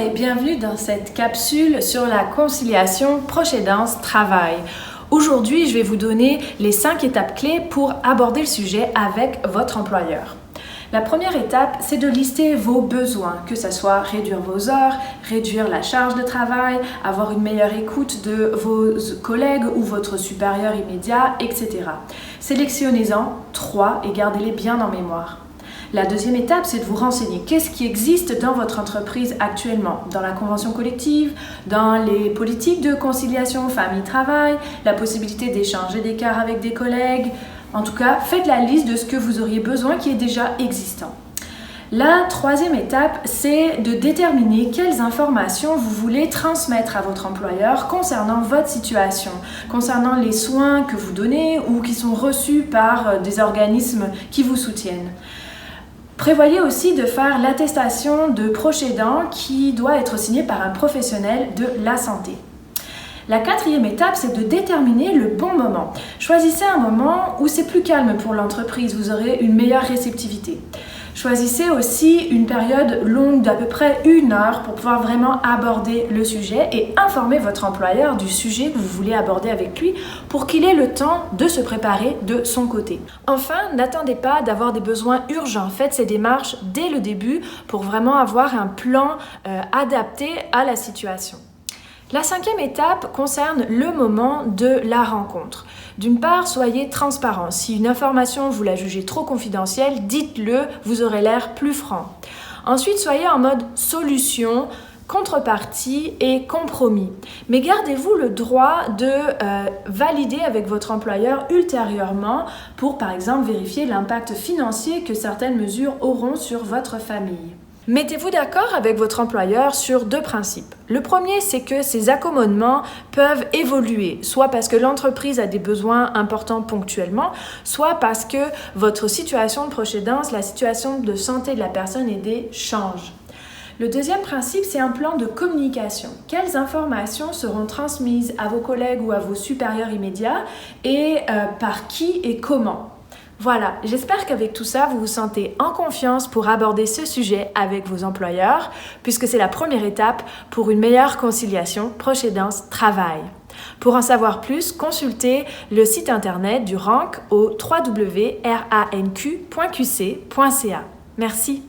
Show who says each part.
Speaker 1: et bienvenue dans cette capsule sur la conciliation proche aidance-travail. Aujourd'hui, je vais vous donner les 5 étapes clés pour aborder le sujet avec votre employeur. La première étape, c'est de lister vos besoins, que ce soit réduire vos heures, réduire la charge de travail, avoir une meilleure écoute de vos collègues ou votre supérieur immédiat, etc. Sélectionnez-en 3 et gardez-les bien en mémoire. La deuxième étape, c'est de vous renseigner. Qu'est-ce qui existe dans votre entreprise actuellement? Dans la convention collective, dans les politiques de conciliation famille-travail, la possibilité d'échanger des cartes avec des collègues. En tout cas, faites la liste de ce que vous auriez besoin qui est déjà existant. La troisième étape, c'est de déterminer quelles informations vous voulez transmettre à votre employeur concernant votre situation, concernant les soins que vous donnez ou qui sont reçus par des organismes qui vous soutiennent. Prévoyez aussi de faire l'attestation de proche aidant qui doit être signée par un professionnel de la santé. La quatrième étape, c'est de déterminer le bon moment. Choisissez un moment où c'est plus calme pour l'entreprise, vous aurez une meilleure réceptivité. Choisissez aussi une période longue d'à peu près 1 heure pour pouvoir vraiment aborder le sujet et informer votre employeur du sujet que vous voulez aborder avec lui pour qu'il ait le temps de se préparer de son côté. Enfin, n'attendez pas d'avoir des besoins urgents. Faites ces démarches dès le début pour vraiment avoir un plan adapté à la situation. La 5e étape concerne le moment de la rencontre. D'une part, soyez transparent. Si une information, vous la jugez trop confidentielle, dites-le, vous aurez l'air plus franc. Ensuite, soyez en mode solution, contrepartie et compromis. Mais gardez-vous le droit de valider avec votre employeur ultérieurement pour, par exemple, vérifier l'impact financier que certaines mesures auront sur votre famille. Mettez-vous d'accord avec votre employeur sur 2 principes. Le premier, c'est que ces accommodements peuvent évoluer, soit parce que l'entreprise a des besoins importants ponctuellement, soit parce que votre situation de proche aidance, la situation de santé de la personne aidée change. Le deuxième principe, c'est un plan de communication. Quelles informations seront transmises à vos collègues ou à vos supérieurs immédiats et par qui et comment? Voilà, j'espère qu'avec tout ça, vous vous sentez en confiance pour aborder ce sujet avec vos employeurs, puisque c'est la première étape pour une meilleure conciliation proche aidance-travail. Pour en savoir plus, consultez le site internet du RANQ au www.ranq.qc.ca. Merci.